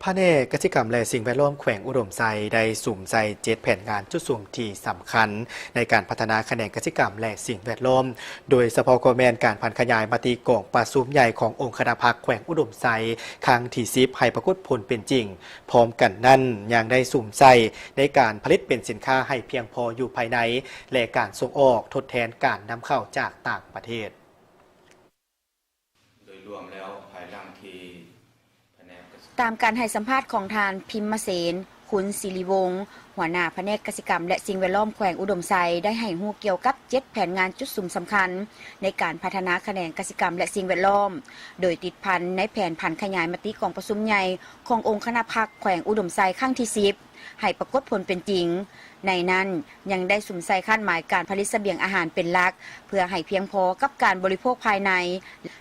ภาเนกกิจกรรมและสิ่งแวดล้อมแขวงอุดมไซได้สุ่มใจ7แผนงานจุดสูงที่สำคัญในการพัฒนาแขนงกิจกรรมและสิ่งแวดล้อมโดยสภกแมนการพันขยายมาตีกองประชุมใหญ่ขององค์คณะพรรคแขวงอุดมไซครั้งที่10ให้ปรากฏผลเป็นจริงพร้อมกันนั้นยังได้สุ่มใจในการผลิตเป็นสินค้าให้เพียงพออยู่ภายในและการส่งออกทดแทนการนำเข้าจากต่างประเทศโดยรวมแล้วภายหลังที่ตามการให้สัมภาษณ์ของทานพิมพ์เสนคุณศิริวงศ์หัวหน้าแผนกกสิกรรมและสิ่งแวดล้อมแขวงอุดมไซได้ให้ฮู้เกี่ยวกับ7แผนงานจุดสุ่มสำคัญในการพัฒนาแขนงกสิกรรมและสิ่งแวดล้อมโดยติดพันในแผนผันขยายมติของประชุมใหญ่ขององค์คณะพรรคแขวงอุดมไซครั้งที่10ให้ปรากฏผลเป็นจริงในนั้นยังได้สุ่มใส่คาดหมายการผลิตเสบียงอาหารเป็นหลักเพื่อให้เพียงพอกับการบริโภคภายใน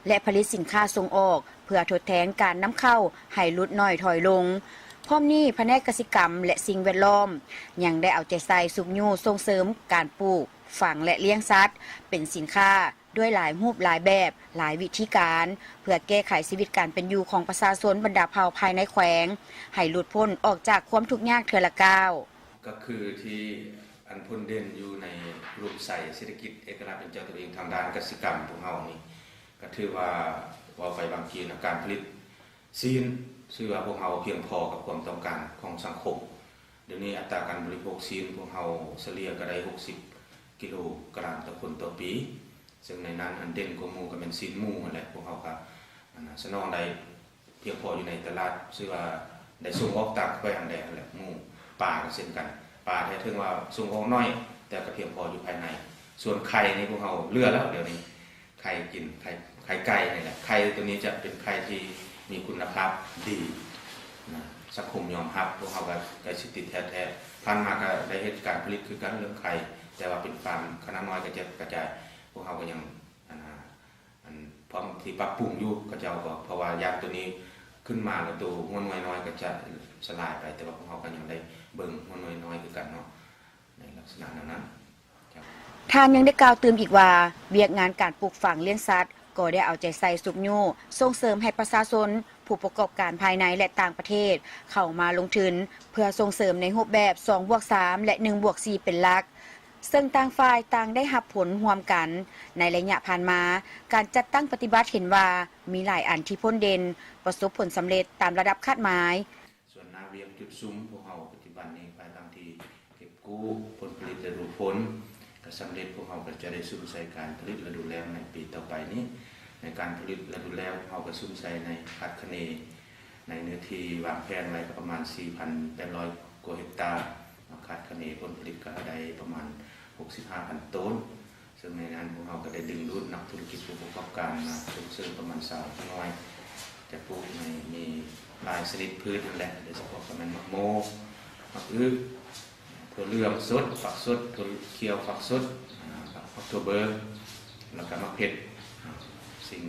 และผลิตสินค้าส่งออกเพื่อทดแทนการนำเข้าให้ลดน้อยถอยลงพร้อมนี้แผนกกสิกรรมและสิ่งแวดล้อมยังได้เอาใจใส่สุกยูส่งเสริมการปลูกฝังและเลี้ยงสัตว์เป็นสินค้าด้วยหลายรูปหลายแบบหลายวิธีการเพื่อแก้ไขชีวิตการเป็นอยู่ของประชาชนบรรดาเผ่าภายในแขวงให้หลุดพ้นออกจากความทุกข์ยากเทื่อละก้าวก็คือที่อันพ้นเด่นอยู่ในรูปใส่เศรษฐกิจเอกลักษณ์เป็นเจ้าตัวเองทางด้านกสิกรรมของเฮานี่ก็ถือว่าไฟบางทีนะการผลิตซีนชื่อว่าพวกเฮาเพียงพอกับความต้องการของสังคมเดี๋ยวนี้อัตราการบริโภคซีนพวกเฮาเฉลี่ยก็ได้60กิโลกรัมต่อคนต่อปีซึ่งในนั้นอันเด่นกว่าหมู่ก็เป็นซีนหมู่นั่นแหละพวกเฮาก็สนองได้เพียงพออยู่ในตลาดชื่อว่าได้ส่งออกต่างแขวงได้นั่นแหละหมู่ป่าก็เช่นกันป่าแท้ถึงว่าส่งออกน้อยแต่ก็เพียงพออยู่ภายในส่วนไข่นี่พวกเฮาเลือแล้วเดี๋ยวนี้ไข่กินไข่ไก่นี่แหละไข่ตัวนี้จะเป็นไข่ที่มีคุณภาพดีนะสังคมยอมรับพวกเขาก็ได้สิทธิแท้ๆพันมาก็ได้เหตุการณ์ผลิตคือการเรื่องไข่แต่ว่าเป็นฟาร์มขนาดน้อยก็จะกระจายพวกเขาก็ยังพร้อมที่ปรับปรุงอยู่ก็จะเอาเพราะว่ายางตัวนี้ขึ้นมาแล้วตัวหัวหน่วยน้อยก็จะสลายไปแต่ว่าพวกเขาก็ยังได้เบิ่งหัวหน่วยน้อยคือกันเนาะในลักษณะนั้นท่านยังได้กล่าวเติมอีกว่าเวียกงานการปลูกฝังเลี้ยงสัตว์ก็ได้เอาใจใส่สุกยูส่งเสริมให้ประชาชนผู้ประกอบการภายในและต่างประเทศเข้ามาลงทุนเพื่อส่งเสริมในรูปแบบ 2+3 และ 1+4 เป็นหลักซึ่งต่างฝ่ายต่างได้รับผลร่วมกันในระยะผ่านมาการจัดตั้งปฏิบัติเห็นว่ามีหลายอันที่พ้นเด่นประสบผลสำเร็จตามระดับคาดหมายส่วนนาเวียงจุดซุ้มพวกเราปฏิบัติในภายหลังที่เก็บกู้ผลผลิตฤดูฝนก็สำเร็จพวกเราก็จะได้สุ่มใส่การผลิตฤดูแล้งในปีต่อไปนี้ในการผลิตฤดูแล้งเราก็สุ่มใส่ในคาดคะเนในเนื้อที่วางแผนไว้ประมาณ 4,800 กว่าเฮกตาร์คาดคะเนผลผลิตก็ได้ประมาณ 65,000 ต้นซึ่งในนั้นพวกเราก็ได้ดึงดูดนักธุรกิจผู้ประกอบการมาส่งเสริมประมาณ3น้อยจะปลูกในมีหลายชนิดพืชนั่นแหละโดยเฉพาะประมาณมะโมมะอื้อถั่วเหลืองสดฝักสดถั่วเขียวฝักสดฝักถั่วเบอร์แล้วก็มะเผ็ดสิ่ง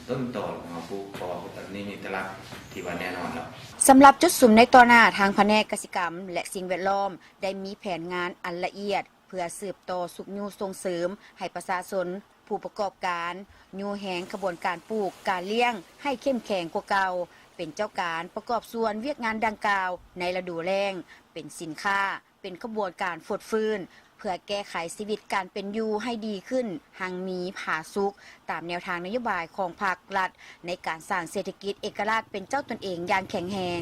ต้นต่อของเราปลูกพอตอนนี้มีตลาดที่ว่าแน่นอนแล้วสำหรับจุดสุ่มในต่อหน้าทางแผนกกสิกรรมและสิ่งแวดล้อมได้มีแผนงานอันละเอียดเพื่อสืบต่อสุกยูส่งเสริมให้ประชาชนผู้ประกอบการยูแหงขบวนการปลูกการเลี้ยงให้เข้มแข็งกว่าเก่าเป็นเจ้าการประกอบส่วนเวียกงานดังกล่าวในฤดูแล้งเป็นสินค้าเป็นขบวนการฟดฟื้นเพื่อแก้ไขชีวิตการเป็นอยู่ให้ดีขึ้นหังมีผาสุกตามแนวทางนโยบายของภาครัฐในการสร้างเศรษฐกิจเอกราชเป็นเจ้าตนเองอย่างแข็งแรง